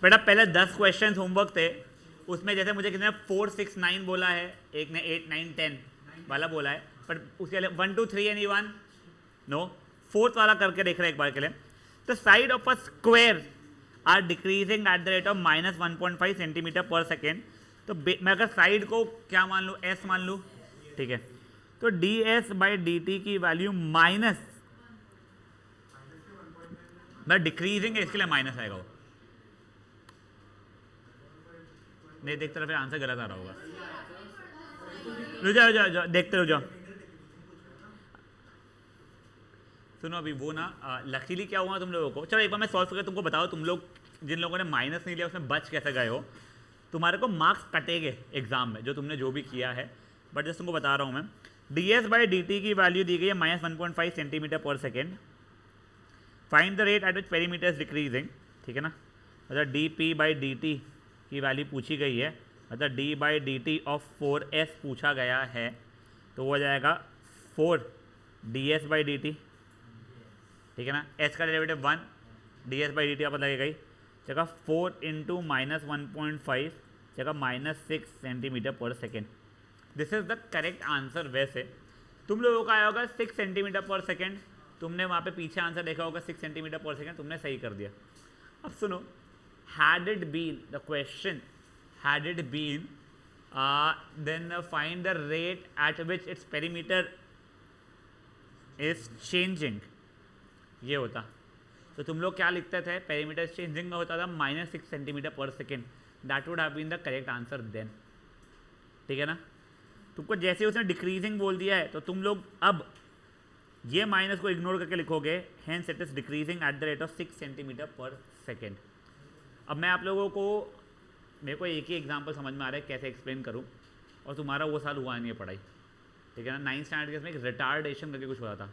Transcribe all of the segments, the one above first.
बेटा पहले 10 question homework थे, उसमें जैसे मुझे किसी ने 4, 6, 9 बोला है, एक ने 8, 9, 10 वाला बोला है, पर उसके लिए 1, 2, 3 एनी वन नो, फोर्थ वाला करके देख रहे हैं एक बार के लिए। The side of a square are decreasing at the rate of -1.5 centimetre per second. तो मैं अगर साइड को क्या मान लूँ, एस मान लूँ, ठीक है, तो D S by D T की वैल्यू माइनस, मैं डिक्रीजिंग है इसके लिए माइनस आएगा वो, नहीं देखते फिर आंसर गलत आ रहा होगा। रुक जाओ देखते रुक जाओ। सुनो अभी वो ना लकीली क्या हुआ तुम लोगों को, चलो एक बार मैं सॉल्व करके तुमको बताओ, तुम लोग जिन लोगों ने माइनस नहीं लिया उसमें बच कैसे गए हो। तुम्हारे को मार्क्स कटेंगे एग्जाम में जो तुमने जो भी किया है, बट जस्ट तुमको बता रहा हूँ मैं। D S by D T की वैल्यू दी गई है -1.5 centimetre per second. Find the rate at which perimeter is decreasing, ठीक है ना। मतलब D P by D T की वैल्यू पूछी गई है, मतलब D by D T of 4s पूछा गया है, तो वो हो जाएगा 4 D S by D T, ठीक है ना। एस का derivative 1, D S by D T आप लगेगा ही, जगह 4 इंटू -1.5 जगह -6 centimetre per second. This is the correct answer. वैसे तुम लोगों का आया होगा 6 सेंटीमीटर पर सेकेंड, तुमने वहाँ पे पीछे आंसर देखा होगा 6 सेंटीमीटर पर सेकेंड, तुमने सही कर दिया। अब सुनो, had it been the question, had it been then find the rate at which its perimeter is changing, ये होता तो तुम लोग क्या लिखते थे, पेरीमीटर चेंजिंग में होता था -6 centimetre per second, that would have been the correct answer then, ठीक है ना। तुमको जैसे उसने डिक्रीजिंग बोल दिया है तो तुम लोग अब ये माइनस को इग्नोर करके लिखोगे, hence it is decreasing at the rate of 6 centimetre per second. अब मैं आप लोगों को, मेरे को एक ही एग्जांपल समझ में आ रहा है कैसे एक्सप्लेन करूं, और तुम्हारा वो साल हुआ नहीं है पढ़ाई, ठीक है ना। 9th स्टैंडर्ड के इसमें एक रिटार्डेशन करके कुछ होता था,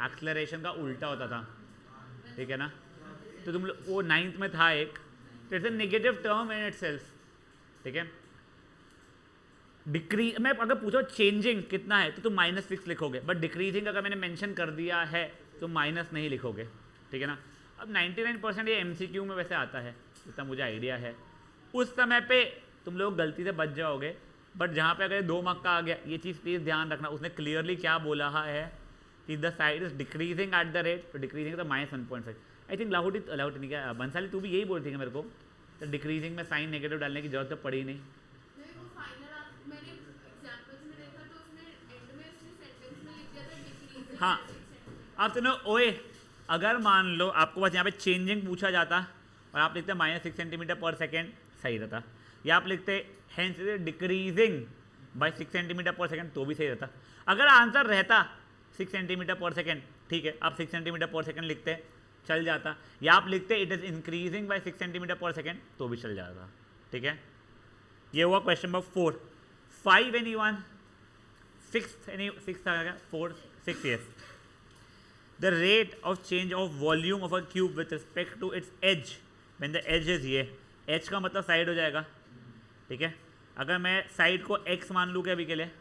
एक्सलरेशन का उल्टा होता था, ठीक है ना। तो तुम लोग वो 9th में था एक, तो it's a negative term in itself, ठीक है। डिक्रीज मैं अगर पूछो चेंजिंग कितना है तो तुम -6 लिखोगे, बट डिक्रीजिंग अगर मैंने मेंशन कर दिया है तो माइनस नहीं लिखोगे, ठीक है ना। अब 99% ये MCQ में वैसे आता है, इतना मुझे आइडिया है। उस समय पे तुम लोग गलती से बच जाओगे, बट जहाँ पे अगर 2 मार्क का आ गया, ये चीज़ प्लीज़ ध्यान रखना, उसने क्लियरली क्या बोला है कि the side is decreasing at the rate, तो डिक्रीजिंग तो -1.5। आई थिंक लाहौटी नहीं, क्या बंसाली तू भी यही बोलती है मेरे को, तो डिक्रीजिंग में साइन नेगेटिव डालने की जरूरत तो पड़ी नहीं। हाँ अब सुनो ओए, अगर मान लो आपको बस यहाँ पे चेंजिंग पूछा जाता और आप लिखते -6 सेंटीमीटर पर सेकेंड, सही रहता, या आप लिखते hence decreasing bye 6 centimetre per second, तो भी सही रहता। अगर आंसर रहता 6 सेंटीमीटर पर सेकेंड, ठीक है, आप 6 सेंटीमीटर पर सेकेंड लिखते चल जाता, या आप लिखते it is increasing by 6 centimetre per second, तो भी चल जाता, ठीक है। ये हुआ क्वेश्चन नंबर 4। 5 anyone, 6 आ गया, 4, 6 yes। The rate of change of volume of a cube with respect to its edge when the edge is ये, edge का मतलब साइड हो जाएगा, ठीक है। अगर मैं साइड को x मान लूँ क्या अभी के लिए,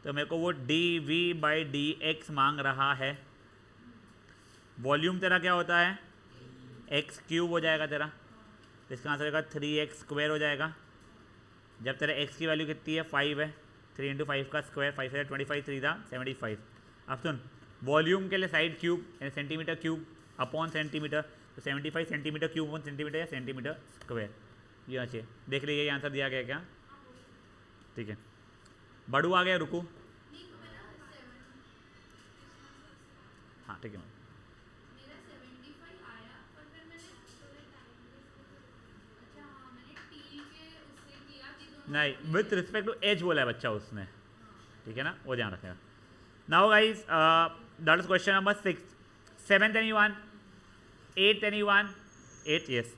तो मेरे को वो dv बाई dx मांग रहा है। वॉल्यूम तेरा क्या होता है, x क्यूब हो जाएगा तेरा, इसका आंसर होगा 3x स्क्वायर हो जाएगा। जब तेरा x की वैल्यू कितनी है, 5 है, 3 इंटू 5 का स्क्वायर, 5 है 25, 3 था 75। अब सुन, वॉल्यूम के लिए साइड क्यूब यानी सेंटीमीटर क्यूब अपॉन सेंटीमीटर, तो 75 सेंटीमीटर क्यूब अपॉन सेंटीमीटर या सेंटीमीटर स्क्वायर, ये अच्छे देख लीजिए, ये आंसर दिया गया क्या, ठीक है। बड़ू आ गया, रुको, हाँ ठीक है। नहीं, विथ रिस्पेक्ट टू एज बोला है बच्चा उसने, ठीक है ना, वो ध्यान रखेगा। Now guys that is question number 6। 7th anyone, 8th anyone, 8 yes।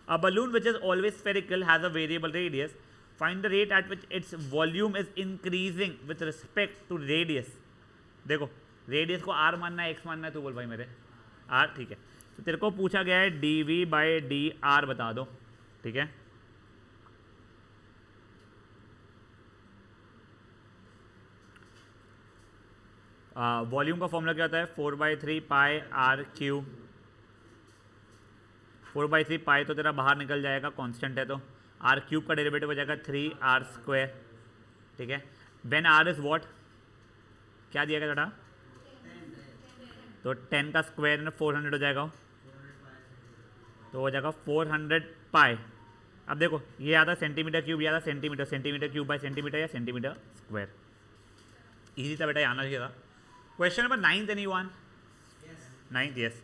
A balloon which is always spherical has a variable radius. Find the rate at which its volume is increasing with respect to radius। देखो radius को r मानना है x मानना है, तो बोल भाई मेरे r, ठीक है। तो तेरे को पूछा गया है dv बाई डी आर बता दो, ठीक है। वॉल्यूम का फॉर्मूला क्या होता है, 4/3 पाई r क्यूब, 4/3 पाई तो तेरा बाहर निकल जाएगा, कांस्टेंट है तो आर क्यूब का डेरिवेटिव हो जाएगा 3r², ठीक है। व्हेन आर इज व्हाट, क्या दिया गया बेटा, तो 10 का स्क्वायर में 400 हो जाएगा, तो हो जाएगा 400 पाई। अब देखो ये आता सेंटीमीटर क्यूब, ये आता centimetre, centimetre cube by centimetre या सेंटीमीटर स्क्वायर। इजी था बेटा, आना चाहिए था। Question number 9 anyone? 9th, yes.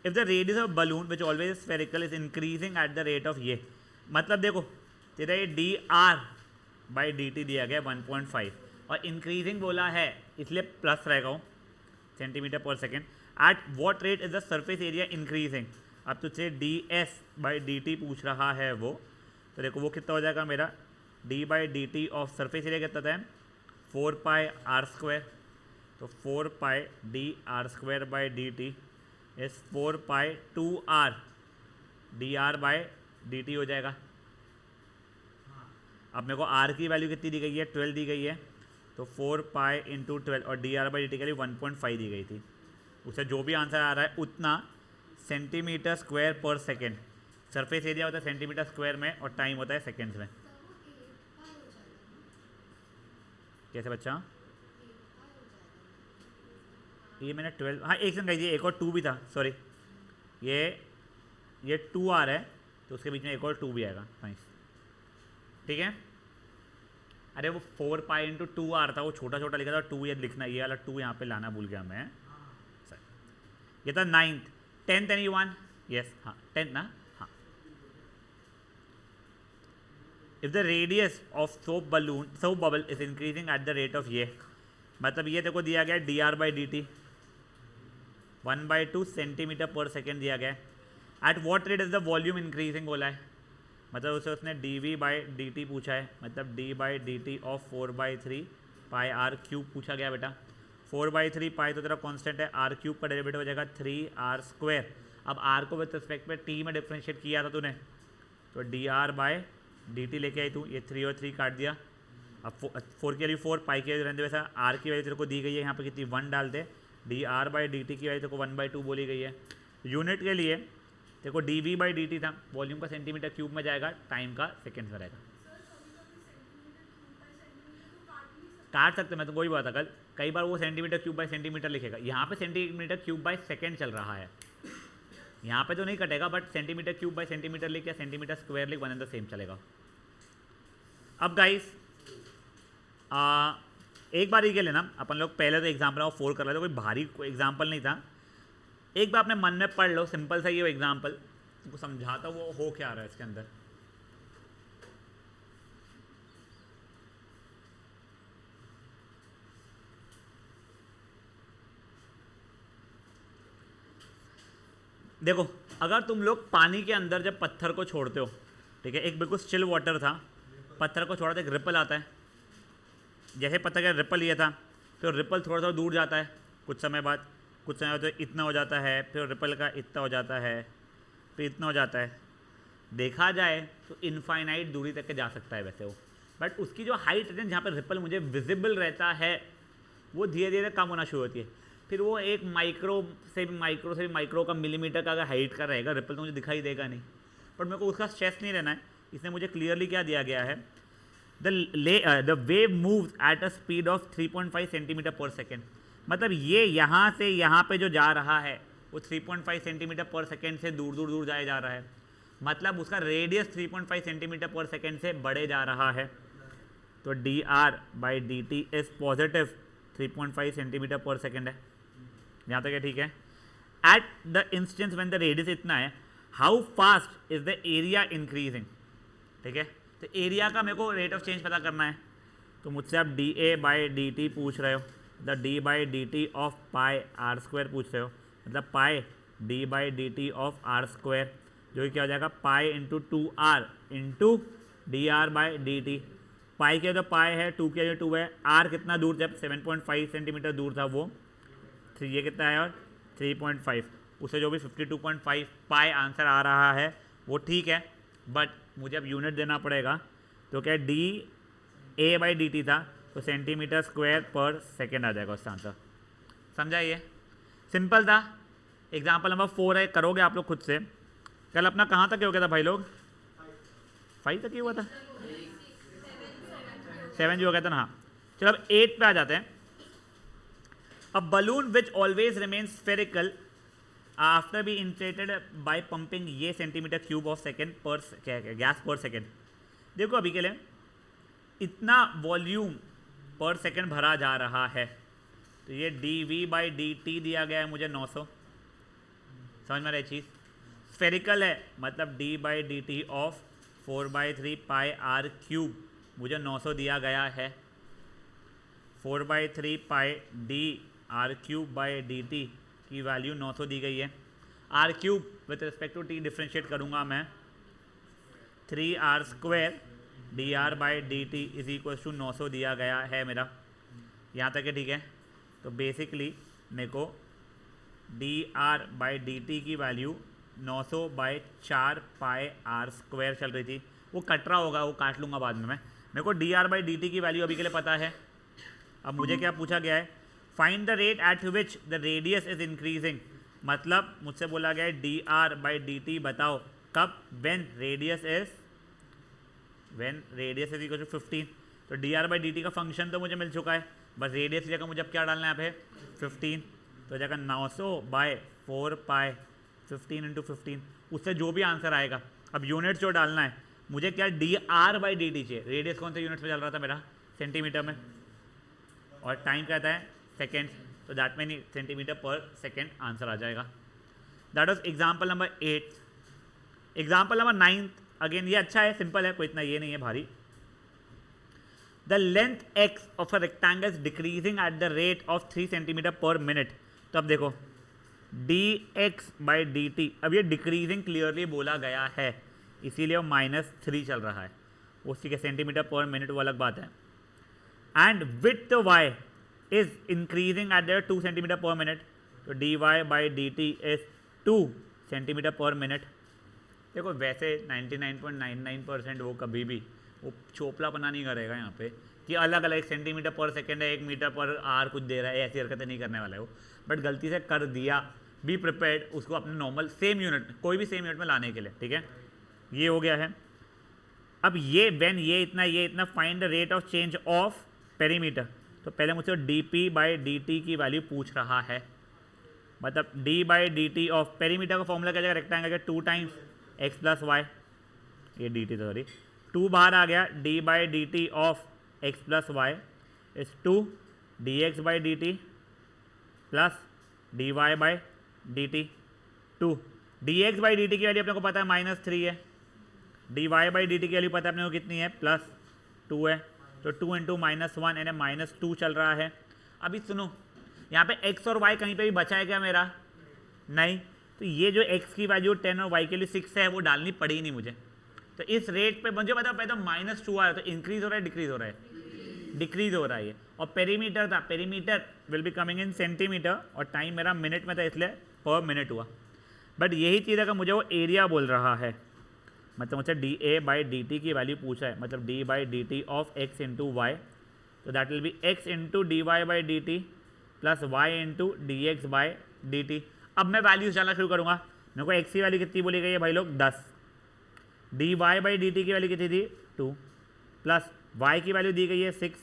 If the radius of balloon which always spherical is increasing at the rate of ये, मतलब देखो तेरा ये dr/dt दिया गया 1.5 और इंक्रीजिंग बोला है इसलिए प्लस रहेगा वो centimetre per second. At what rate is the surface area increasing, अब तुझसे ds/dt पूछ रहा है वो, तो देखो वो कितना हो जाएगा मेरा, d/dt ऑफ सरफेस एरिया कितना था 4πr², तो 4πdr²/dt इज 4π2r dr/dt हो जाएगा। अब मेरे को r की वैल्यू कितनी दी गई है, 12 दी गई है, तो 4π × 12 और dr/dt के लिए 1.5 दी गई थी। उसे जो भी आंसर आ रहा है उतना सेंटीमीटर स्क्वायर पर सेकेंड। सरफेस एरिया होता है सेंटीमीटर स्क्वायर में और टाइम होता है सेकेंड्स में। कैसे बच्चा, ये मैंने 12, हाँ एक सेकंड कही, एक और 2 भी था, सॉरी, ये 2r है तो उसके बीच में एक और 2 भी आएगा, नाइस, ठीक है। अरे वो 4π × 2r था, वो छोटा छोटा लिखा था, 2 ये लिखना, ये वाला 2 यहाँ पे लाना भूल गया मैं, ये था 9th। 10th anyone? यस, हाँ 10th ना, हाँ। If the radius of soap bubble is increasing at the rate of ये, मतलब ये देखो दिया गया dr/dt 1/2 सेंटीमीटर पर सेकेंड दिया गया है। At what rate is the volume increasing बोला है, मतलब उसे उसने dv/dt पूछा है, मतलब d/dt ऑफ 4/3 पाई r³ पूछा गया बेटा। 4/3 पाई तो तेरा कांस्टेंट है, r³ का डेरिवेटिव हो जाएगा 3r²। अब r को विद रिस्पेक्ट पे t में डिफ्रेंशिएट किया था तूने, तो dr/dt लेके आई तू, ये 3 और 3 काट दिया। अब 4 की वैल्यू 4, पाई की वैल्यू रहने वैसा, r की वैल्यू तेरे को दी गई है यहाँ पे कितनी, 1 डाल दे, dr/dt की वैल्यू तेरे को 1/2 बोली गई है। यूनिट के लिए तेरे को dv/dt था, वॉल्यूम का सेंटीमीटर क्यूब में जाएगा, टाइम का सेकेंड्स में रहेगा। काट सकते, मैं तो कोई बात है, कल कई बार वो सेंटीमीटर क्यूब बाय सेंटीमीटर लिखेगा, यहाँ पे सेंटीमीटर क्यूब बाय सेकेंड चल रहा है, यहाँ पे तो नहीं कटेगा, but centimetre cube by centimetre लिख या सेंटीमीटर स्क्वायर लिख, वन एंड द सेम चलेगा। अब गाइस एक बार ये लेना, अपन लोग पहले तो एग्जाम्पल 4 कर रहे थे, कोई भारी कोई एग्जाम्पल नहीं था, एक बार अपने मन में पढ़ लो, सिंपल सा ये एग्जाम्पल तुमको समझाता वो हो क्या रहा है इसके अंदर। देखो अगर तुम लोग पानी के अंदर जब पत्थर को छोड़ते हो, ठीक है, एक बिल्कुल स्टिल वाटर था, पत्थर को छोड़ा तो एक रिपल आता है, जैसे पत्थर का रिपल लिया था, फिर रिपल थोड़ा सा दूर जाता है, कुछ समय बाद तो इतना हो जाता है, फिर रिपल का इतना हो जाता है, फिर इतना हो जाता है। देखा जाए तो इनफाइनाइट दूरी तक के जा सकता है वैसे वो, बट उसकी जो हाइट है जहाँ पर रिपल मुझे विजिबल रहता है वो धीरे धीरे कम होना शुरू होती है, फिर वो एक माइक्रो से भी माइक्रो का मिलीमीटर का अगर हाइट का रहेगा, रिपल तो मुझे दिखाई देगा नहीं, पर मेरे को उसका स्ट्रेस नहीं रहना है। इसने मुझे क्लियरली क्या दिया गया है, the wave moves at a speed of 3.5 centimetre per second, मतलब ये यहाँ से यहाँ पे जो जा रहा है वो 3.5 सेंटीमीटर पर सेकेंड से दूर दूर दूर जाए जा रहा है, मतलब उसका रेडियस 3.5 सेंटीमीटर पर सेकेंड से बढ़े जा रहा है, तो dr/dt is positive 3.5 centimetre per second है, यहाँ तक है, ठीक है। At the instance when the radius इतना है, how fast is the area increasing, ठीक है, तो एरिया का मेरे को रेट ऑफ चेंज पता करना है, तो मुझसे आप dA/dt पूछ रहे हो, the d/dt of pi r² पूछ रहे हो, मतलब पाई d/dt ऑफ r², जो कि क्या हो जाएगा पाई × 2r × dr/dt। पाई के तो पाई है, 2 के 2 है, r कितना दूर, जब 7.5 सेंटीमीटर दूर था वो, ये कितना है और 3.5, उसे जो भी 52.5 पाई आंसर आ रहा है वो ठीक है, बट मुझे अब यूनिट देना पड़ेगा, तो क्या dA/dt था, तो सेंटीमीटर स्क्वायर पर सेकेंड आ जाएगा उसका आंसर। समझा, ये सिंपल था। एग्जाम्पल नंबर 4 है, करोगे आप लोग खुद से, कल अपना कहाँ तक हो गया था भाई लोग? 5 तक ही हुआ था, 7 जो हो गया था ना। हाँ चलो अब 8 पे आ जाते हैं। A balloon which always remain spherical after be inflated by pumping ये centimetre cube of second per gas per second. देखो अभी के लिए इतना वॉल्यूम पर सेकेंड भरा जा रहा है, तो ये dv/dt दिया गया है मुझे 900, समझ में आ रही चीज़? स्फेरिकल है मतलब d/dt of 4/3 pi r cube मुझे 900 दिया गया है। 4/3 pi dr cube by dt की वैल्यू 900 दी गई है। r cube with respect to t differentiate करूँगा मैं, 3r² dr/dt is equal to 900 दिया गया है मेरा, यहाँ तक है ठीक है। तो बेसिकली मेरे को dr/dt की वैल्यू 900/4 पाई r² चल रही थी। वो कट रहा होगा, वो काट लूँगा बाद में मैं। मेरे को dr/dt की वैल्यू अभी के लिए पता है। अब मुझे क्या पूछा गया है? Find the rate at which the radius is increasing. मतलब मुझसे बोला गया है dr/dt बताओ कब, when radius is equal to 15। तो dr/dt का फंक्शन तो मुझे मिल चुका है, बस रेडियस की जगह मुझे अब क्या डालना है यहाँ पे 15। तो जगह 900/4 पाई 15 × 15, उससे जो भी आंसर आएगा। अब यूनिट जो डालना है मुझे क्या dr/dt चाहिए। रेडियस कौन से यूनिट्स में चल रहा था मेरा? सेंटीमीटर में, और टाइम कहता है सेकेंड, तो that mean centimetre per second answer आ जाएगा। That was example number 8। Example number 9 again ये अच्छा है, सिंपल है, कोई इतना ये नहीं है भारी। The length x of a rectangle is decreasing at the rate of 3 centimetre पर मिनट। तो अब देखो dx/dt, अब ये डिक्रीजिंग क्लियरली बोला गया है, इसीलिए वो -3 चल रहा है। उसी के सेंटीमीटर पर मिनट वो अलग बात है। And with y is increasing at the 2 centimetre पर मिनट, तो dy/dt इज 2 सेंटीमीटर पर मिनट। देखो वैसे 99.99% वो कभी भी वो चोपलापना नहीं करेगा यहाँ पे कि अलग अलग 1 सेंटीमीटर पर सेकेंड है, 1 मीटर पर आर कुछ दे रहा है, ऐसी हरकतें नहीं करने वाला है वो। बट गलती से कर दिया, बी प्रिपेयर्ड उसको अपने नॉर्मल सेम यूनिट, कोई भी सेम यूनिट में लाने के लिए, ठीक है। ये हो गया है। अब ये व्हेन ये इतना find the rate of change of perimeter. तो पहले मुझसे dp/dt की वैल्यू पूछ रहा है, मतलब d/dt ऑफ पेरीमीटर का फॉर्मूला क्या जाएगा? रेक्टेंगल का 2 टाइम्स x + y, ये dt सॉरी 2 बाहर आ गया, d/dt of x + y is 2 dx/dt plus dy/dt। 2 dx/dt की वैल्यू अपने को पता है -3 है, dy/dt की वैल्यू पता है अपने को कितनी है? +2 है। तो 2 × -1 यानी -2 चल रहा है। अभी सुनो, यहाँ पे x और y कहीं पे भी बचा है क्या मेरा? नहीं। तो ये जो x की वैल्यू 10 और y के लिए 6 है वो डालनी पड़ी नहीं मुझे। तो इस रेट पे मुझे पता है तो -2 आ रहा है, तो इंक्रीज हो रहा है डिक्रीज हो रहा है? डिक्रीज हो रहा है ये। और पेरीमीटर था, perimeter will be coming in centimetre और टाइम मेरा मिनट में था, इसलिए पर मिनट हुआ। बट यही चीज़ अगर मुझे वो एरिया बोल रहा है, मतलब मुझसे dA/dt की वैल्यू पूछा है, मतलब d/dt ऑफ x × y, तो that will be x × dy/dt plus y × dx/dt। अब मैं वैल्यूज डालना शुरू करूँगा। मेरे को x की वैल्यू कितनी बोली गई है भाई लोग? 10। dy/dt की वैल्यू कितनी थी? 2 प्लस y की वैल्यू दी गई है 6,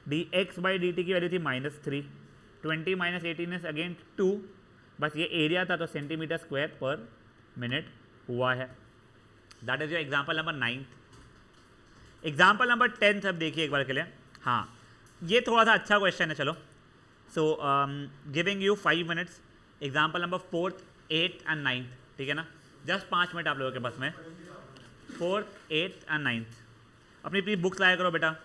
dx/dt की वैल्यू थी -3, 20 - 18 इज अगेन 2। बस ये एरिया था, तो सेंटीमीटर स्क्वायर पर मिनट हुआ है। That is your example number 9। Example number 10 अब देखिए एक बार के लिए। हाँ, ये थोड़ा सा अच्छा क्वेश्चन है। चलो, so giving you 5 minutes. Example number 4th, 8th and 9th, ठीक है ना? जस्ट 5 मिनट आप लोगों के पास में। 4th, 8th and 9th अपनी प्लीज बुक्स लाया करो बेटा।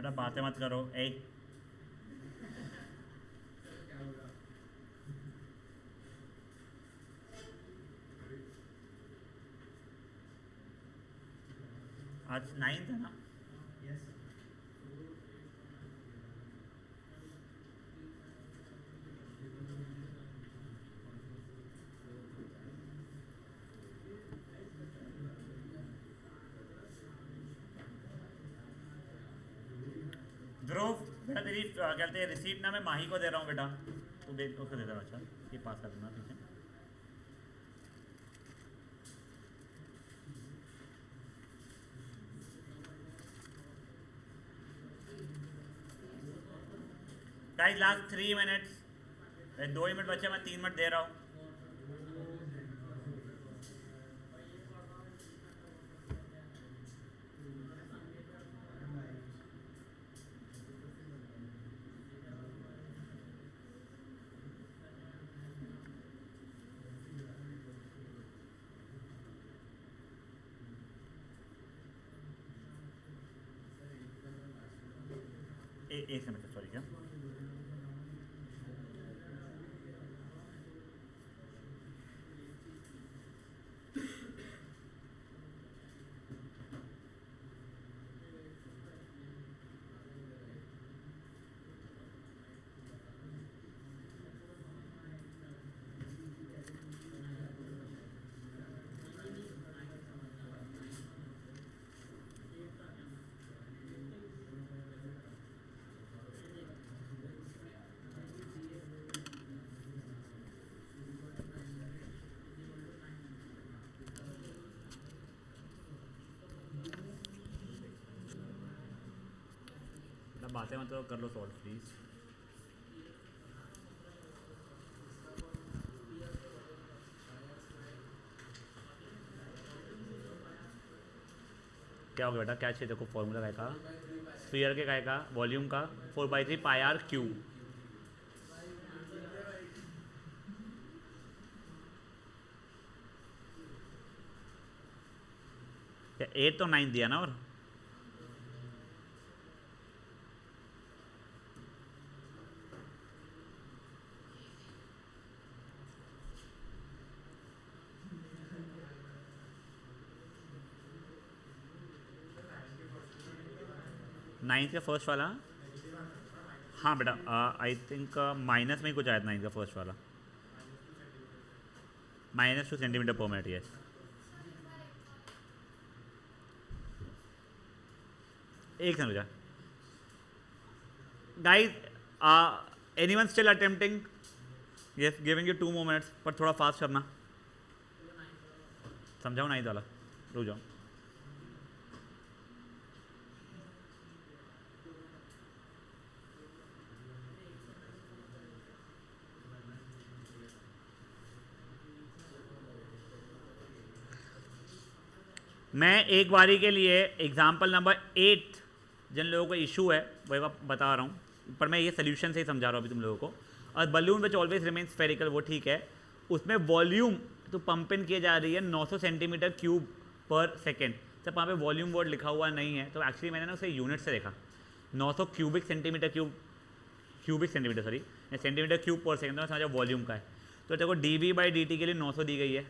बेटा बातें मत करो। ए आज 9th है ना? ध्रुव बेटा तेरी क्या कहते हैं रिसीप्ट ना मैं माही को दे रहा हूँ बेटा, तू दे उसको दे दे रहा। अच्छा ये पास कर दूँगा, ठीक है। गाइस लास्ट 3 मिनट्स, 2 ही मिनट बचे, मैं 3 मिनट दे रहा हूँ। एक मिनट सॉरी क्या बातें मतलब कर लो सॉल्व प्लीज़। क्या होगा बेटा, क्या चाहिए देखो फॉर्मूला काय का, स्फीयर के काय का, वॉल्यूम का 4/3 पाई आर क्यूब। क्या 8 तो 9 दिया ना, और नाइन्थ का फर्स्ट वाला। हाँ बेटा आई थिंक माइनस में ही कुछ आया था 9th का फर्स्ट वाला, -2 सेंटीमीटर पर मिनट। यस एक सेकंड रुका guys, anyone still attempting? Yes giving you 2 more minutes, पर थोड़ा फास्ट करना, समझाओ 9th वाला, रुक जाओ। मैं एक बारी के लिए एग्जाम्पल नंबर 8 जिन लोगों को इशू है वही बता रहा हूँ, पर मैं ये सोल्यूशन से ही समझा रहा हूँ अभी तुम लोगों को। और balloon which always remain spherical, वो ठीक है, उसमें वॉल्यूम तो पंप इन किए जा रही है 900 सेंटीमीटर क्यूब पर सेकेंड। जब वहाँ पे वॉल्यूम वर्ड लिखा हुआ नहीं है तो एक्चुअली मैंने ना उसे यूनिट से देखा, 900 cubic centimetre sorry centimetre cube per second, तो समझा वॉल्यूम का है। तो देखो dV/dt के लिए 900 दी गई है,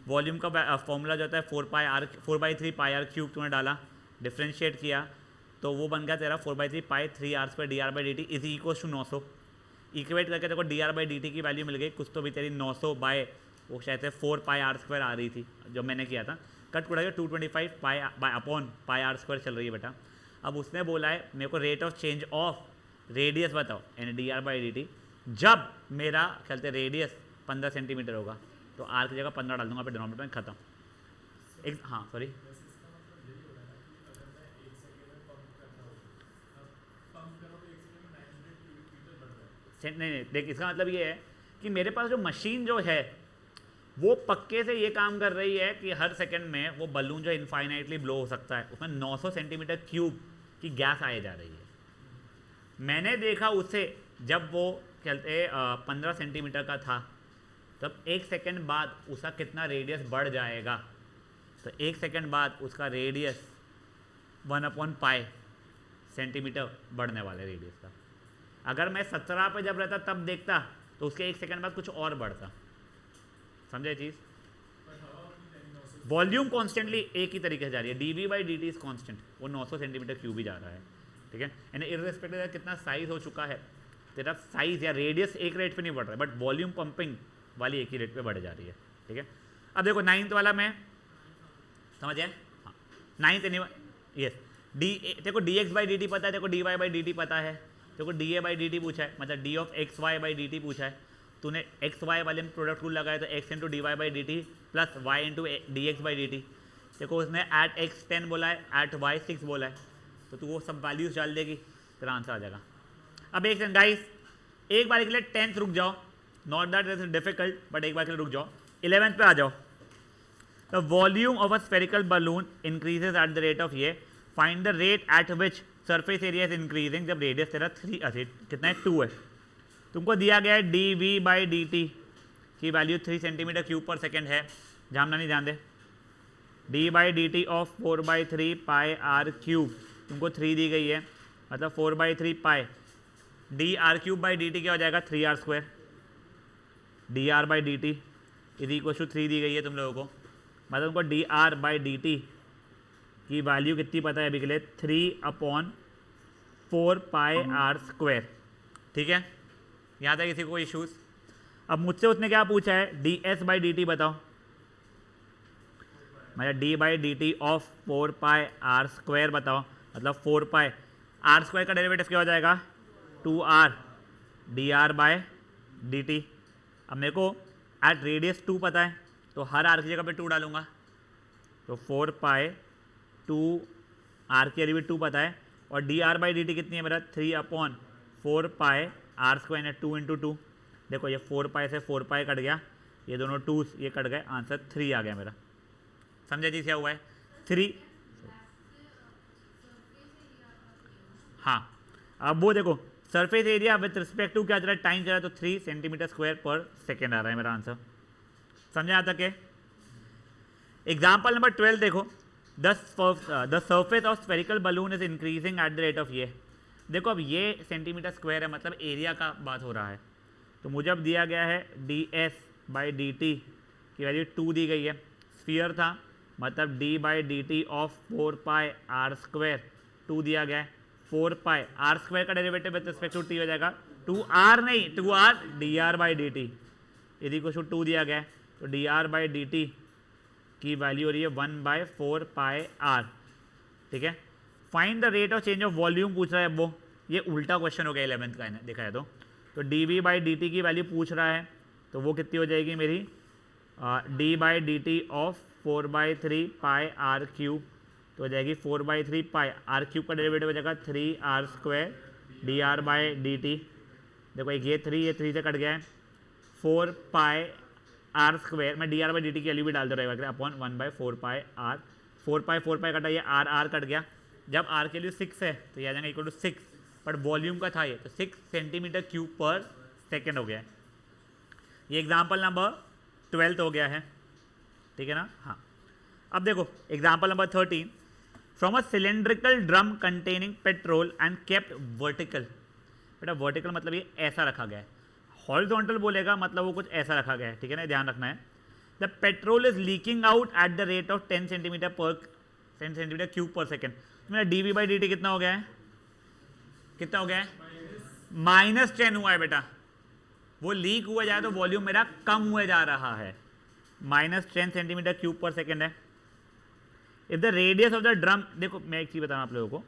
वॉल्यूम का फॉर्मूला जो होता है 4/3 पाई आर क्यूब तुमने डाला, डिफ्रेंशिएट किया तो वो बन गया तेरा 4/3 pi 3r² dr/dt is equals to 900। Equate करके देखो dr/dt की वैल्यू मिल गई कुछ तो भी तेरी 900 बाय वो शायद से 4 पाई r² आ रही थी जो मैंने किया था, कट कुड़ा 225 पाई अपॉन पाई r² चल रही है बेटा। अब उसने बोला है मेरे को rate of change of radius बताओ यानी dr/dt, जब मेरा चलते रेडियस 15 सेंटीमीटर होगा तो आर की जगह 15 डाल दूंगा पे डिनोमिनेटर में, खत्म। एक हाँ सॉरी नहीं देख, इसका मतलब ये है कि मेरे पास जो मशीन जो है वो पक्के से ये काम कर रही है कि हर सेकंड में वो बलून जो इनफाइनाइटली ब्लो हो सकता है, उसमें 900 सेंटीमीटर क्यूब की गैस आए जा रही है। मैंने देखा उसे जब वो चलते 15 सेंटीमीटर का था, तब 1 सेकंड बाद उसका कितना रेडियस बढ़ जाएगा, तो 1 सेकंड बाद उसका रेडियस 1/π सेंटीमीटर बढ़ने वाला है रेडियस का। अगर मैं 17 पे जब रहता तब देखता तो उसके 1 सेकंड बाद कुछ और बढ़ता। समझे चीज़? वॉल्यूम कॉन्स्टेंटली एक ही तरीके से जा रही है, dv by D T is constant, वो 900 सेंटीमीटर क्यूब ही जा रहा है, ठीक है। यानी इररिस्पेक्टिव कितना साइज हो चुका है तेरा, साइज या रेडियस एक रेट पे नहीं बढ़ रहा है, बट वॉल्यूम पंपिंग वाली एक ही रेट पे बढ़ जा रही है, ठीक है। अब देखो 9th वाला में समझ आए? हाँ 9th एनी यस डी, देखो D X by D T पता है, देखो D Y by D T पता है, देखो D A by D T पूछा है, मतलब D of X Y by D T पूछा है। तूने एक्स वाई वाले में प्रोडक्ट रूल लगाया तो X into D Y by D T plus Y into D X by D T. देखो उसने एट एक्स 10 बोला है, एट वाई 6 बोला है, तो तू वो सब वैल्यूज डाल देगी, तेरा आंसर आ जाएगा। अब एक सेकंड गाइस, एक बार के लिए 10th रुक जाओ, not that is difficult, but एक बार के लिए रुक जाओ, 11th पे आ जाओ। The volume of a spherical balloon increases at the rate of ये, find the rate at which surface area is increasing जब रेडियस तेरा 3 कितना है 2 है। तुमको दिया गया है d V by D T की value 3 centimetre cube per second है, जानना नहीं जान दे। D by D T of 4/3 pi are cube, तुमको 3 दी गई है, मतलब 4/3 pi d r cube by D t क्या हो जाएगा 3r square, D R by D T is equal to 3 दी गई है तुम लोगों को, मतलब तुमको d are by D T की वैल्यू कितनी पता है अभी के लिए 3/4 पाई आर स्क्वायर, ठीक है। यहाँ तक किसी को इश्यूज? अब मुझसे उसने क्या पूछा है, D S by D T बताओ, मतलब D by D T of 4 pi R square बताओ, मतलब 4 पाई आर स्क्वायर का डेरिवेटिव क्या हो जाएगा 2r D R by D T. अब मेरे को एट रेडियस 2 पता है, तो हर आर की जगह पे 2 डालूंगा, तो 4 पाई 2r की वैल्यू 2 पता है, और D R by D T कितनी है मेरा 3/4 पाई आर स्क्वायर है 2 इंटू 2। देखो ये 4 पाई से 4 पाई कट गया, ये दोनों 2 ये कट गए, आंसर 3 आ गया मेरा। समझे जी क्या हुआ है 3? हाँ अब वो देखो surface area with respect to क्या चल रहा है, टाइम चल रहा है, तो 3 सेंटीमीटर स्क्वायर पर सेकेंड आ रहा है मेरा आंसर। समझे यहाँ तक है? एग्जाम्पल नंबर 12 देखो, the surface of spherical balloon is increasing at the rate of ये। देखो अब ये सेंटीमीटर स्क्वायर है, मतलब एरिया का बात हो रहा है, तो मुझे अब दिया गया है D S by D T की वैल्यू 2 दी गई है, स्फीयर था मतलब D by D T of 4 pi R square 2 दिया गया है, 4 पाई आर स्क्वायर का derivative with respect to T हो जाएगा 2r नहीं 2r D are by D T यदि कुछ 2 दिया गया है, तो D are by D T की वैल्यू हो रही है 1/4 पाई आर, ठीक है। Find the rate of change of volume पूछ रहा है, वो ये उल्टा क्वेश्चन हो गया 11th का देखा है तो D V by D T की वैल्यू पूछ रहा है, तो वो कितनी हो जाएगी मेरी D by D T of 4/3 pi are cube, तो हो जाएगी 4/3 पाई आर क्यूब का डेरिवेटिव हो जाएगा 3r square D R by D T. देखो एक ये 3 से कट गया है, 4 पाई आर स्क्वायर, मैं D are by D T की वैल्यू भी डाल दे रहा है अपॉन 1/4 पाई आर, 4 पाई कटा, ये आर कट गया, जब आर के लिए 6 है तो ये आ जाएगा इक्वल टू 6, बट वॉल्यूम का था ये, तो 6 सेंटीमीटर क्यूब पर सेकेंड हो गया है। ये एग्जाम्पल नंबर 12 हो गया है, ठीक है ना। हाँ अब देखो example number 13, from a cylindrical drum containing petrol and kept vertical. बेटा वर्टिकल मतलब ये ऐसा रखा गया है, हॉरिजॉन्टल बोलेगा मतलब वो कुछ ऐसा रखा गया है, ठीक है ना, ध्यान रखना है। The petrol is leaking out at the rate of 10 centimetre cube per second. तो मेरा D V by D T कितना हो गया है, कितना हो गया है -10 हुआ है बेटा, वो लीक हुआ जाए तो वॉल्यूम मेरा कम हुए जा रहा है, -10 सेंटीमीटर क्यूब पर सेकेंड है। If the radius of the drum, देखो मैं एक चीज बता रहा हूं आप लोगों को,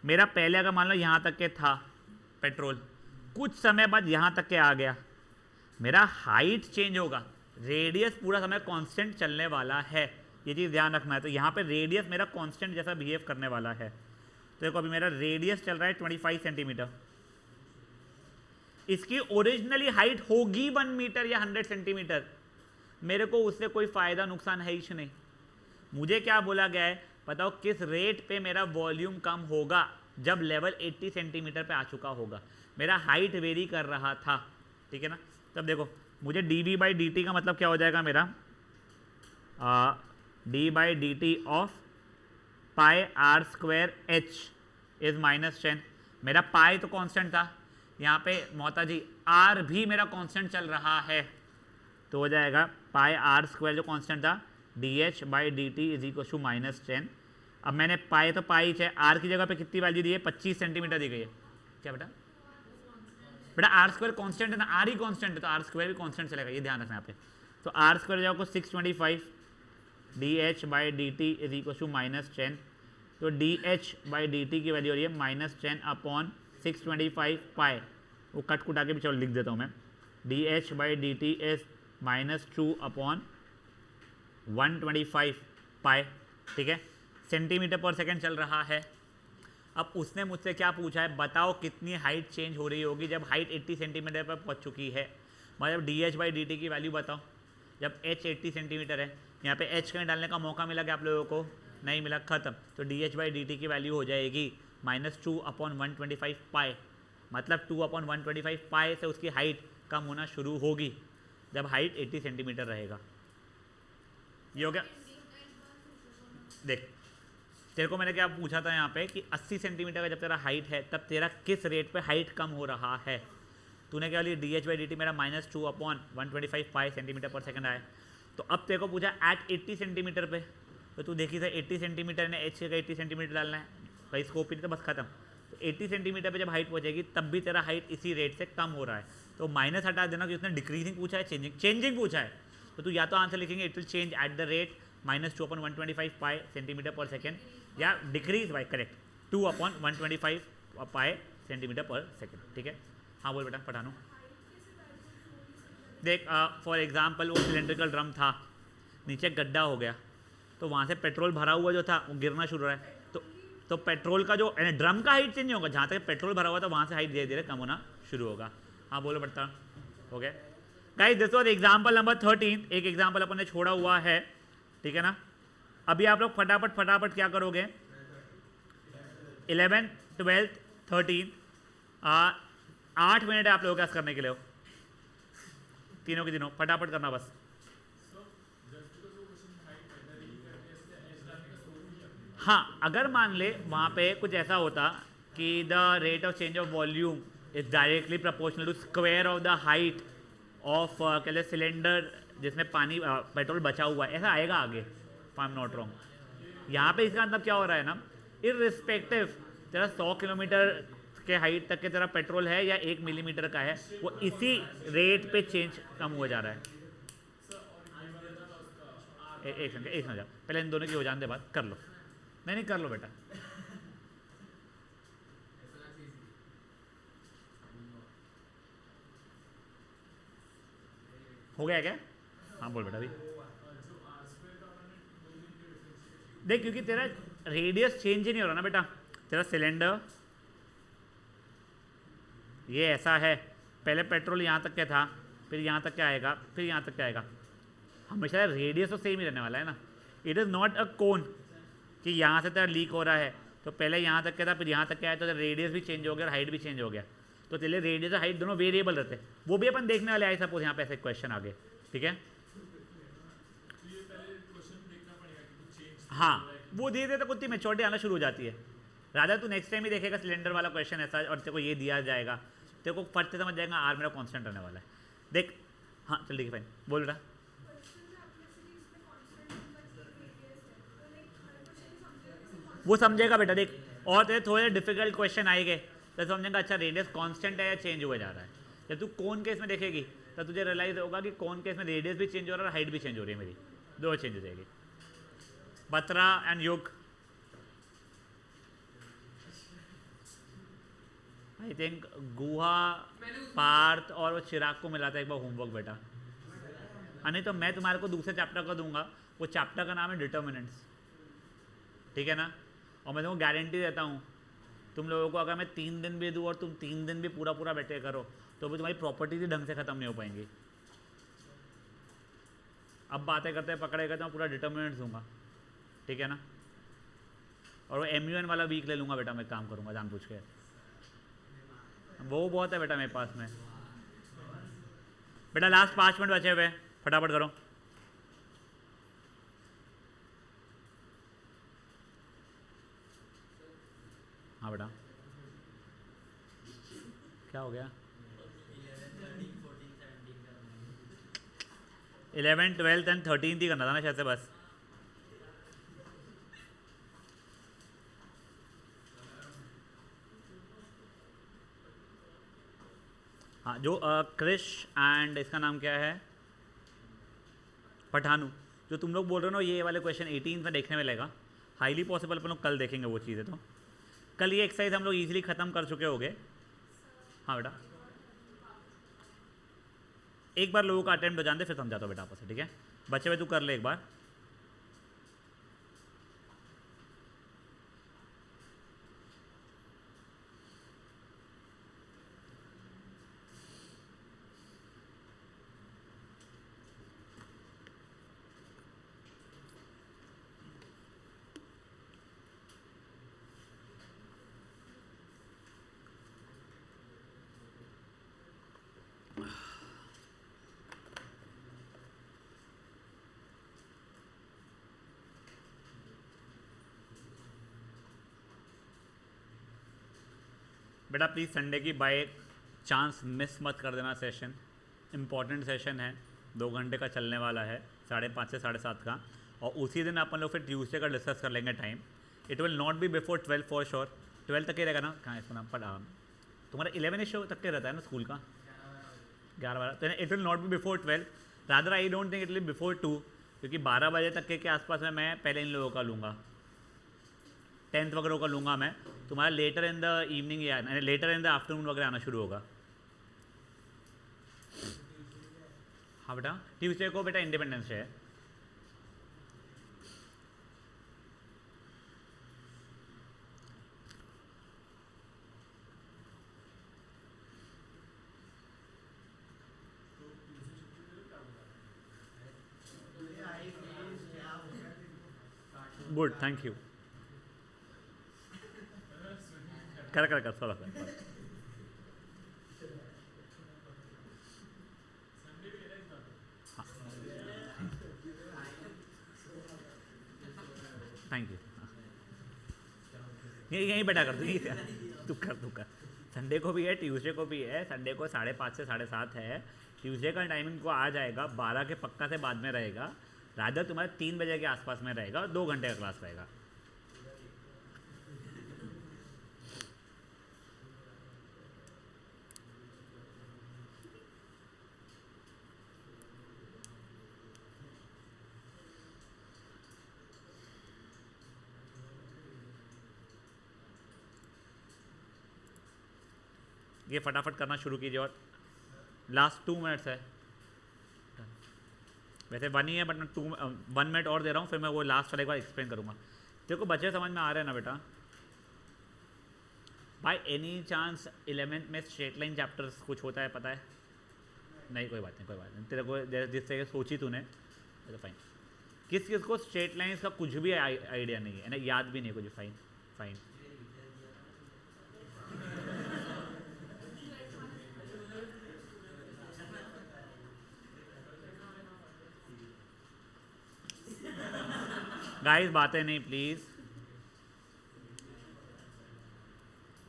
मेरा पहले अगर मान लो यहां तक के था पेट्रोल, कुछ समय बाद यहां तक के आ गया, मेरा हाइट चेंज होगा, रेडियस पूरा समय कांस्टेंट चलने वाला है, ये चीज़ ध्यान रखना है। तो यहाँ पे रेडियस मेरा कांस्टेंट जैसा बिहेव करने वाला है, तो देखो अभी मेरा रेडियस चल रहा है 25 सेंटीमीटर, इसकी ओरिजिनली हाइट होगी 1 मीटर या 100 सेंटीमीटर, मेरे को उससे कोई फ़ायदा नुकसान है ही नहीं। मुझे क्या बोला गया है, बताओ किस रेट पे मेरा वॉल्यूम कम होगा, जब लेवल 80 सेंटीमीटर पे आ चुका होगा, मेरा हाइट वेरी कर रहा था, ठीक है ना। तब देखो मुझे D V by D T का मतलब क्या हो जाएगा मेरा D by D T of pi R square H is -10। मेरा पाई तो कांस्टेंट था, यहाँ पे मोहता जी आर भी मेरा कांस्टेंट चल रहा है, तो हो जाएगा पाई आर स्क्वायर जो कांस्टेंट था D by D T is equal to -10। अब मैंने पाई तो पाई है, आर की जगह पे कितनी वैल्यू दी है, 25 सेंटीमीटर दी गई है। क्या बेटा? बेटा आर स्क्वायर कांस्टेंट है ना, आर ही कांस्टेंट है तो आर स्क्वायर भी कांस्टेंट चलेगा, ये ध्यान रखना यहाँ पे। तो आर स्क्वायर जाओ 625 D H by D T is equal to -10। तो D H by D T की वैल्यू हो रही है -10 अपॉन 625 पाई, वो कट कुटा के भी चलो लिख देता हूँ मैं। D H by D T is -2 upon 125 पाई, ठीक है। सेंटीमीटर पर सेकेंड चल रहा है। अब उसने मुझसे क्या पूछा है, बताओ कितनी हाइट चेंज हो रही होगी जब हाइट 80 सेंटीमीटर पर पहुंच चुकी है। मतलब D H by D T की वैल्यू बताओ जब एच 80 सेंटीमीटर है। यहाँ पे एच कहीं डालने का मौका मिला क्या आप लोगों को? नहीं मिला, खत्म। तो D H by D T की वैल्यू हो जाएगी -2 अपॉन 125 पाई। मतलब 2 अपॉन 125 पाई से उसकी हाइट कम होना शुरू होगी जब हाइट 80 सेंटीमीटर रहेगा। ये हो गया। देख तेरे को मैंने क्या पूछा था यहाँ पे कि 80 सेंटीमीटर का जब तेरा हाइट है तब तेरा किस रेट पे हाइट कम हो रहा है। तूने क्या लिया, D H by D T मेरा -2 अपॉन 125 पाई सेंटीमीटर पर सेकंड आया। तो अब तेरे को पूछा एट 80 सेंटीमीटर पे, तो तू देखी था 80 सेंटीमीटर ने एच का 80 सेंटीमीटर डालना है, कहीं स्कोप ही नहीं, तो बस खत्म। तो 80 सेंटीमीटर पे जब हाइट पहुंचेगी तब भी तेरा हाइट इसी रेट से कम हो रहा है, तो माइनस हटा देना कि उसने डिक्रीजिंग पूछा है चेंजिंग पूछा है। तो तू या तो आंसर लिखेंगे it will change at the rate -2 upon 125 pi centimetre per second, या decrease by correct 2 upon 125 pi centimetre per second, ठीक है। हाँ बोल बेटा पठानो। देख फॉर एग्जाम्पल वो सिलेंड्रिकल ड्रम था, नीचे गड्ढा हो गया, तो वहाँ से पेट्रोल भरा हुआ जो था वो गिरना शुरू हो रहा है, तो पेट्रोल का जो ड्रम का हाइट चेंज होगा, जहाँ तक पेट्रोल भरा हुआ था वहाँ से हाइट धीरे धीरे कम होना शुरू होगा। हाँ बोलो बेटा, हो गया guys. This was example number 13। एक एग्जाम्पल अपन ने छोड़ा हुआ है, ठीक है ना। अभी आप लोग फटाफट क्या करोगे, 11, 12, 13 8 मिनट है आप लोगों के पास करने के लिए, तीनों के तीनों फटाफट करना बस। हाँ अगर मान ले वहाँ पे कुछ ऐसा होता कि the rate of change of volume is directly proportional to square of the height of कहते सिलेंडर जिसमें पानी पेट्रोल बचा हुआ है, ऐसा आएगा आगे, आई एम नॉट रॉन्ग। यहाँ पे इसका मतलब क्या हो रहा है ना, इररिस्पेक्टिव तेरा 100 किलोमीटर के हाइट तक के तेरा पेट्रोल है या 1 मिलीमीटर का है, वो इसी रेट पे चेंज कम हो जा रहा है। एक समझा, पहले इन दोनों की हो जाने दे बात, कर लो। नहीं कर लो बेटा। हो गया क्या? हाँ बोल बेटा अभी। देख क्योंकि तेरा रेडियस चेंज ही नहीं हो रहा ना बेटा, तेरा सिलेंडर ये ऐसा है, पहले पेट्रोल यहाँ तक क्या था, फिर यहाँ तक क्या आएगा, फिर यहाँ तक क्या आएगा, हमेशा रेडियस तो सेम ही रहने वाला है ना। इट इज़ नॉट अ कोन कि यहाँ से तेरा लीक हो रहा है तो पहले यहाँ तक क्या था फिर यहाँ तक क्या है, तो रेडियस भी चेंज हो गया और हाइट भी चेंज हो गया, तो चलिए रेडियस और हाइट दोनों वेरिएबल रहते हैं, वो भी अपन देखने वाले आए सपोज यहाँ पे ऐसे क्वेश्चन आगे, ठीक है। हाँ वो धीरे धीरे तक उतनी मेच्योरिटी आना शुरू हो जाती है। राजा तू नेक्स्ट टाइम ही देखेगा सिलेंडर वाला क्वेश्चन ऐसा और तेरे को ये दिया जाएगा, तेरे को फट से समझ जाएगा आर मेरा कॉन्स्टेंट रहने वाला है। देख हाँ चल ठीक है फाइन, बोल बेटा। वो समझेगा बेटा, देख और तेरे थोड़े डिफिकल्ट क्वेश्चन आएंगे तो समझेगा अच्छा रेडियस कांस्टेंट है या चेंज हुआ जा रहा है। जब तू कौन केस में देखेगी तो तुझे रियलाइज होगा कि कौन केस में रेडियस भी चेंज हो रहा है और हाइट भी चेंज हो रही है, मेरी दो चेंज हो जाएगी। बत्रा एंड युग आई थिंक गुहा पार्थ और वो चिराग को मिला था एक बार होमवर्क बेटा, नहीं तो मैं तुम्हारे को दूसरे चैप्टर का दूंगा, वो चैप्टर का नाम है डिटर्मिनेंट्स, ठीक है ना। और मैं तुमको गारंटी देता हूँ तुम लोगों को अगर मैं 3 दिन भी दूँ और तुम 3 दिन भी पूरा बैठे करो तो भी तुम्हारी प्रॉपर्टीज ही ढंग से ख़त्म नहीं हो पाएंगी। अब बातें करते पकड़ेगा तो मैं पूरा डिटर्मिनेंट्स दूंगा, ठीक है ना। और वो MUN वाला वीक ले लूँगा बेटा, मैं काम करूँगा जान पूछ के, वो बहुत है बेटा मेरे पास में। बेटा लास्ट 5 मिनट बचे हुए, फटाफट करो। हाँ बेटा, क्या हो गया? 11, 12 एंड 13 ही करना था ना शायद से बस। हाँ, जो क्रिश एंड इसका नाम क्या है, पठानू, जो तुम लोग बोल रहे हो ना ये वाले क्वेश्चन 18 में देखने मिलेगा, हाईली पॉसिबल अपन लोग कल देखेंगे वो चीज़ें। तो कल ये एक्सरसाइज हम लोग इजीली ख़त्म कर चुके होंगे। हाँ बेटा, एक बार लोगों का अटेम्प्ट हो जाते फिर समझाता हूँ बेटा आपस में, ठीक है? बच्चे भाई तू कर ले एक बार। बेटा प्लीज़ संडे की बाय चांस मिस मत कर देना सेशन, इम्पॉर्टेंट सेशन है, 2 घंटे का चलने वाला है, 5:30 से 7:30 का। और उसी दिन अपन लोग फिर ट्यूसडे का डिस्कस कर लेंगे time. It will not be before 12 for sure. 12 तक ही रहेगा ना? कहाँ इसका नाम पढ़ा तुम्हारा 11 तक के रहता है ना स्कूल का, 11-12। तो it will not be before 12, rather I don't think it will be before 2, क्योंकि 12 बजे तक के आसपास में मैं पहले इन लोगों का लूँगा, 10th वगैरह का लूँगा मैं। तुम्हारा लेटर इन द इवनिंग या लेटर इन द आफ्टरनून वगैरह आना शुरू होगा। हाँ बेटा, ट्यूसडे को बेटा इंडिपेंडेंस डे है। Good, thank you. कर थोड़ा सा। Thank you. यहीं बैठा कर तू कर। संडे को भी है, ट्यूसडे को भी है। संडे को 5:30 से 7:30 है। ट्यूसडे का टाइमिंग को आ जाएगा 12 के पक्का से बाद में रहेगा। रादर तुम्हारे 3 बजे के आसपास में रहेगा और 2 घंटे का क्लास रहेगा। ये फटाफट करना शुरू कीजिए और लास्ट 2 मिनट्स है। वैसे 1 ही है बट मैं 1 मिनट और दे रहा हूँ, फिर मैं वो लास्ट वाले एक बार एक्सप्लेन करूँगा। तेरे को बच्चे समझ में आ रहे हैं ना बेटा? बाय एनी चांस 11th में स्ट्रेट लाइन चैप्टर्स कुछ होता है पता है? नहीं, कोई बात नहीं। तेरे को जिससे सोची तूने तो फाइन। किस को स्ट्रेट लाइन्स का कुछ भी आइडिया नहीं है ना, याद भी नहीं कुछ? फाइन। गाइस बातें नहीं प्लीज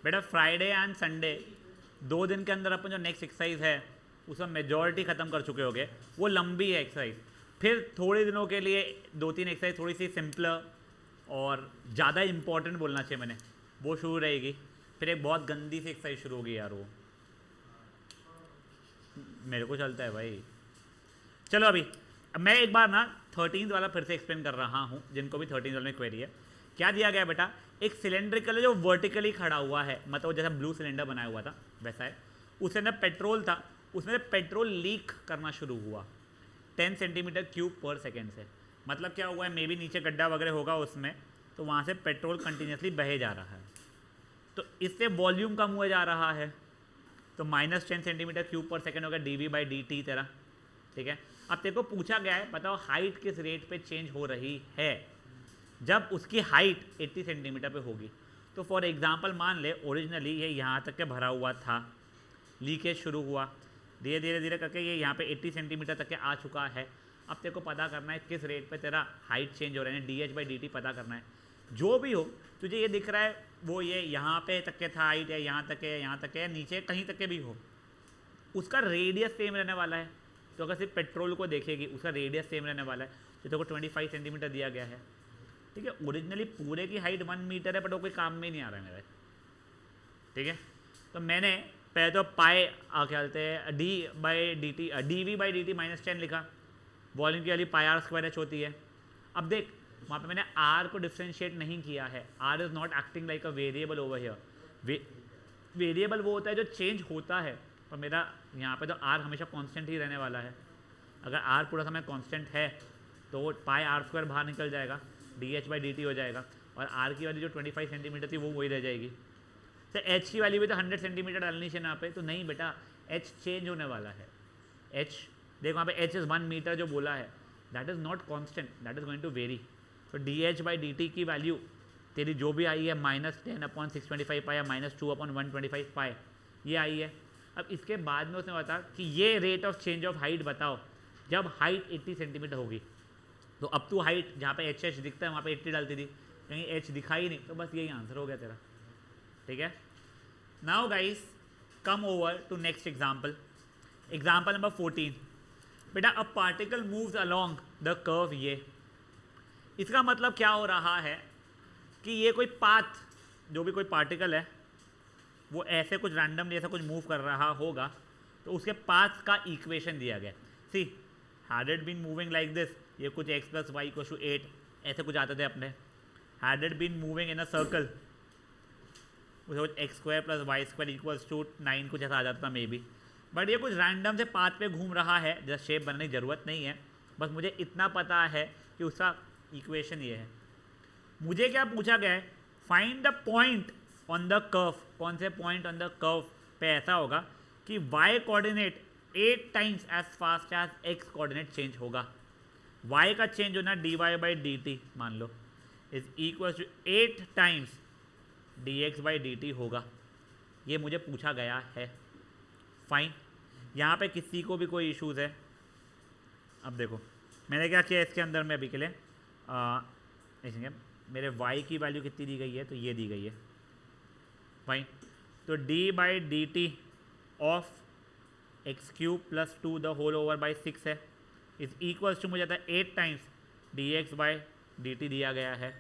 बेटा। फ्राइडे एंड संडे 2 दिन के अंदर अपन जो नेक्स्ट एक्सरसाइज है उसमें मेजॉरिटी खत्म कर चुके होंगे। वो लंबी है एक्सरसाइज, फिर थोड़े दिनों के लिए 2-3 एक्सरसाइज थोड़ी सी सिंपलर और ज़्यादा इंपॉर्टेंट बोलना चाहिए मैंने, वो शुरू रहेगी। फिर एक बहुत गंदी सी एक्सरसाइज शुरू होगी यार, वो मेरे को चलता है भाई। चलो अभी मैं एक बार ना 13th वाला फिर से एक्सप्लेन कर रहा हूँ, जिनको भी 13th वाले में क्वेरी है। क्या दिया गया बेटा? एक सिलेंड्रिकल है जो वर्टिकली खड़ा हुआ है, मतलब जैसा ब्लू सिलेंडर बनाया हुआ था वैसा है। उसके अंदर पेट्रोल था, उसमें पेट्रोल लीक करना शुरू हुआ 10 सेंटीमीटर क्यूब पर सेकेंड से। मतलब क्या हुआ है, मे बी नीचे गड्ढा वगैरह होगा उसमें, तो वहाँ से पेट्रोल कंटिन्यूसली बहे जा रहा है, तो इससे वॉल्यूम कम हुआ जा रहा है। तो -10 सेंटीमीटर क्यूब पर सेकेंड हो गया dV/dt तेरा, ठीक है। अब तेरे को पूछा गया है बताओ हाइट किस रेट पे चेंज हो रही है जब उसकी हाइट 80 सेंटीमीटर पे होगी। तो फॉर एग्जांपल मान ले ओरिजिनली ये यहाँ तक के भरा हुआ था, लीकेज शुरू हुआ, धीरे धीरे करके ये यहाँ पे 80 सेंटीमीटर तक के आ चुका है। अब तेरे को पता करना है किस रेट पे तेरा हाइट चेंज हो रहा है, dH/dt पता करना है। जो भी हो, तुझे ये दिख रहा है वो ये यहाँ पे तक के था हाइट, है यहाँ तक है, यहाँ तक है, नीचे कहीं तक के भी हो, उसका रेडियस सेम रहने वाला है। तो अगर सिर्फ पेट्रोल को देखेगी उसका रेडियस सेम रहने वाला है। तो देखो 25 सेंटीमीटर दिया गया है, ठीक है। ओरिजिनली पूरे की हाइट 1 मीटर है, बट वो कोई काम में नहीं आ रहा है मेरे, ठीक है। तो मैंने पहले तो पाई क्या कहते हैं डी बाई डी टी -10 लिखा, वॉल्यूम की वाली पाई आर स्क्वायर एच होती है। अब देख वहाँ पे मैंने आर को डिफ्रेंशिएट नहीं किया है, R is not acting like a variable over here. Variable वो होता है जो चेंज होता है, और मेरा यहाँ पे तो आर हमेशा कांस्टेंट ही रहने वाला है। अगर आर पूरा समय कांस्टेंट है तो पाई आर स्क्वायर बाहर निकल जाएगा, D H by D T हो जाएगा, और आर की वैल्यू जो 25 सेंटीमीटर थी वो वही रह जाएगी। तो एच की वैल्यू भी तो 100 सेंटीमीटर डालनी चाहिए यहाँ पे, तो नहीं बेटा, एच चेंज होने वाला है। एच देखो वहाँ पे एच इज़ 1 मीटर जो बोला है, that is not constant, that is going to vary. तो D H by D T की वैल्यू तेरी जो भी आई है -10/625 पाई या -2/125 पाई, ये आई है। अब इसके बाद में उसने बताया कि ये rate of change of height बताओ जब हाइट 80 सेंटीमीटर होगी। तो अब तू हाइट जहाँ पे एच दिखता है वहाँ पे 80 डालती थी, कहीं एच दिखा ही नहीं, तो बस यही आंसर हो गया तेरा, ठीक है। Now guys come over to next example, example number 14। बेटा a particle moves along the curve, ये इसका मतलब क्या हो रहा है कि ये कोई पाथ, जो भी कोई पार्टिकल है वो ऐसे कुछ रैंडमली ऐसा कुछ मूव कर रहा होगा, तो उसके पाथ का इक्वेशन दिया गया। See had it been moving like this, ये कुछ x + y = 8 ऐसे कुछ आते थे अपने। Had it been moving in a circle, उसे कुछ x² + y² = 9 कुछ ऐसा आ जाता था मे बी। बट ये कुछ रैंडम से पाथ पे घूम रहा है, जैसे शेप बनने की ज़रूरत नहीं है, बस मुझे इतना पता है कि उसका इक्वेशन ये है। मुझे क्या पूछा गया है, find the point on the curve, कौन से पॉइंट ऑन द कर्व पे ऐसा होगा कि y coordinate 8 times as fast as x coordinate change होगा। y का चेंज होना dy/dt मान लो is equal to 8 times dx/dt होगा, ये मुझे पूछा गया है। फाइन, यहाँ पे किसी को भी कोई इश्यूज़ है? अब देखो मैंने क्या किया इसके अंदर में अभी के लिए, मेरे y की वैल्यू कितनी दी गई है, तो ये दी गई है। फाइन, तो d/dt of x³ + 2 the whole over by 6 है, इज इक्वल्स टू मुझे आता है 8 टाइम्स dx/dt दिया गया है।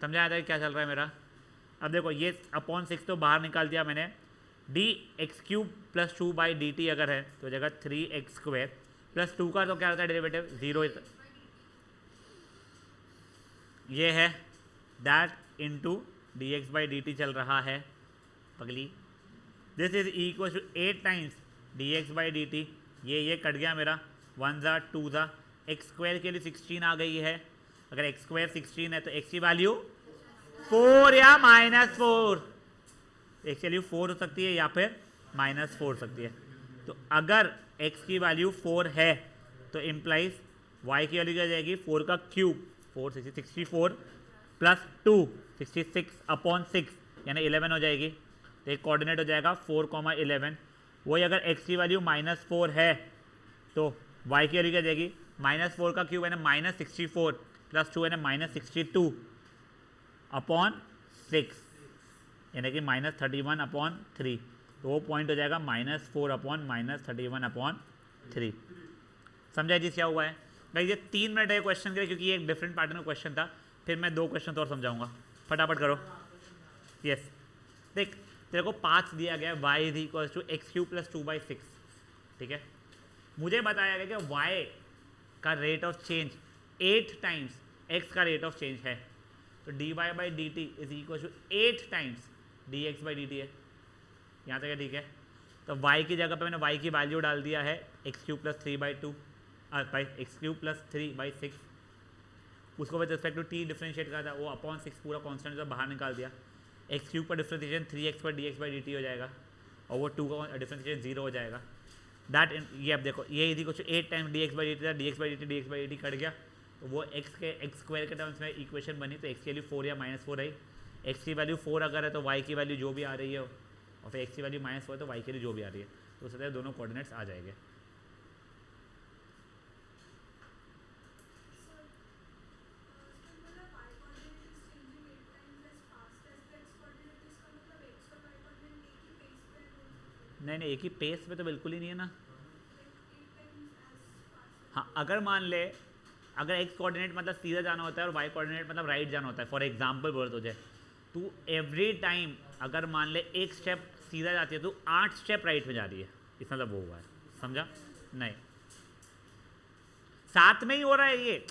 समझा आता है क्या चल रहा है मेरा? अब देखो ये अपॉन 6 तो बाहर निकाल दिया मैंने, dx³ + 2/dt अगर है तो जगह 3x² + 2 का तो क्या होता है डेरिवेटिव 0, ये है दैट इनटू dx/dt चल रहा है पगली। This is equal to 8 times dx/dt, ये कट गया मेरा, 1 ज़ा 2 ज़ा, x² के लिए 16 आ गई है। अगर x² 16 है तो x की वैल्यू 4 या -4, x की वैल्यू 4 हो सकती है या फिर -4 हो सकती है। तो अगर x की वैल्यू 4 है तो इम्प्लाइज y की वैल्यू क्या हो जाएगी, 4 का क्यूब 4 64 + 2 66/6 यानी 11 हो जाएगी। तो एक कोऑर्डिनेट हो जाएगा 4,11। वही अगर x की वैल्यू -4 है तो y की वैल्यू क्या जाएगी, -4 का क्यूब यानी -64 + 2 यानी -62/6 यानी कि -31/3। तो वो पॉइंट हो जाएगा -4/-31/3। समझा जी क्या हुआ है भाई? ये 3 मिनट है क्वेश्चन के लिए, क्योंकि ये एक डिफरेंट पैटर्न का क्वेश्चन था। फिर मैं 2 क्वेश्चन और समझाऊंगा, फटाफट करो। यस देख तेरे को पाथ दिया गया y is equal to x³ + 2/6, ठीक है। मुझे बताया गया कि y का rate of change 8 times x का रेट ऑफ चेंज है, तो dy/dt is equal to 8 times dx/dt है। यहाँ तक है, ठीक है। तो y की जगह पे मैंने y की वैल्यू डाल दिया है x³ + 3/2 x³ + 3/6। उसको with respect to t differentiate करा था, वो अपॉन 6 पूरा कांस्टेंट जो बाहर निकाल दिया। x³ का डिफरेंशिएशन 3x/dx/dt हो जाएगा, और वो 2 का डिफरेंशिएशन 0 हो जाएगा। दैट ये अब देखो ये is equal to 8 times dx/dt था, dx/dt कट गया, तो वो x² के टर्म्स में इक्वेशन बनी। तो x की वैल्यू 4 या -4 रही। x की वैल्यू 4 अगर है तो y की वैल्यू जो भी आ रही है, और फिर x की वैल्यू -4 है तो y की वैल्यू जो भी आ रही है, तो उस तरह दोनों कोऑर्डिनेट्स आ जाएंगे। मैंने एक ही पेस पे तो बिल्कुल ही नहीं है ना। हाँ, अगर मान ले अगर एक्स कोऑर्डिनेट मतलब सीधा जाना होता है और वाई कोऑर्डिनेट मतलब राइट जाना होता है, फॉर एग्जांपल बोल तुझे, तू एवरी टाइम अगर मान ले एक स्टेप सीधा जाती है तो 8 स्टेप राइट में जा रही है, इसका मतलब वो हुआ है, समझा? नहीं, साथ में ही हो रहा है ये,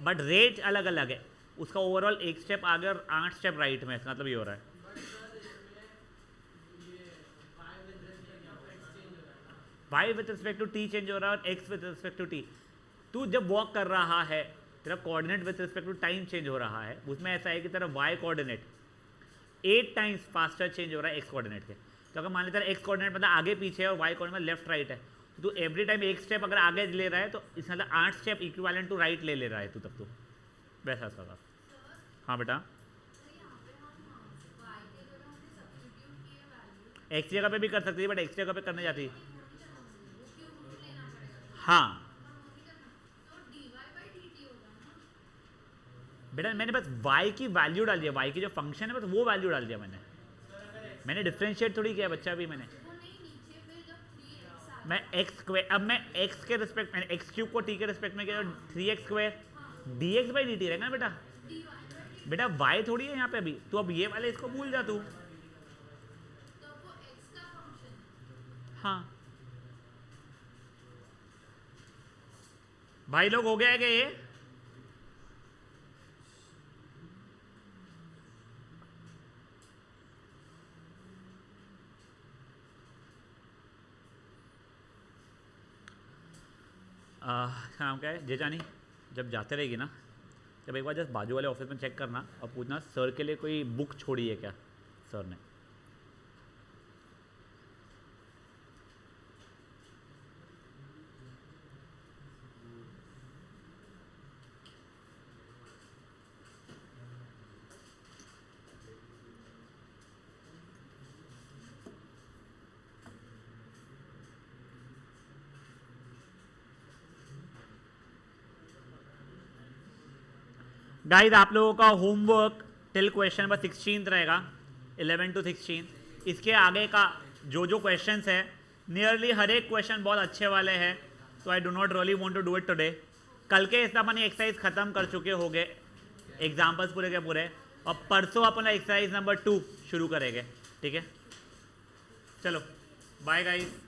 बट रेट अलग अलग है। उसका ओवरऑल एक स्टेप आगे और 8 स्टेप राइट में, इसका मतलब ये हो रहा है। Y with respect to T change हो रहा है और X with respect to T. तू जब वॉक कर रहा है तेरा coordinate with respect to time change हो रहा है, उसमें ऐसा है कि तेरा Y coordinate 8 times faster change हो रहा है एक्स कोऑर्डिनेट के। तो अगर मान लेते एक्स कोऑर्डिनेट मतलब आगे पीछे है और वाई कोऑर्डिनेट लेफ्ट राइट है, तो एवरी टाइम एक स्टेप अगर आगे ले रहा है तो इसका मतलब 8 स्टेप इक्विवेलेंट टू राइट ले रहा है तू, तब तो वैसा इसका था। हाँ बेटा, एक्स जगह पे भी कर सकती है, बट एक्स जगह पे करने जाती है। हाँ बेटा, मैंने बस y की वैल्यू डाल दिया, y की जो फंक्शन है बस वो वैल्यू डाल दिया मैंने डिफरेंशिएट थोड़ी किया बच्चा भी मैंने। मैं एक्स स्क्वायर, अब मैं एक्स के रिस्पेक्ट में एक्स क्यूब को टी के रिस्पेक्ट में किया, 3x square dx by dt रहेगा ना बेटा। बेटा y थोड़ी है यहाँ पे अभी, तो अब ये वाले इसको भूल जा तू। हाँ भाई लोग, हो गया है क्या ये? नाम क्या है जेजानी? जब जाते रहेगी ना, जब एक बार जस्ट बाजू वाले ऑफिस में चेक करना और पूछना सर के लिए कोई बुक छोड़ी है क्या सर ने। गाइस आप लोगों का होमवर्क टिल क्वेश्चन नंबर 16 रहेगा, 11 to 16। इसके आगे का जो जो क्वेश्चंस है, नियरली हर एक क्वेश्चन बहुत अच्छे वाले हैं, तो I do not really want to do it today. कल के इस अपन एक्सरसाइज खत्म कर चुके होंगे, एग्जाम्पल्स पूरे के पूरे, और परसों अपन एक्सरसाइज नंबर 2 शुरू करेंगे, ठीक है? चलो बाय गाइस।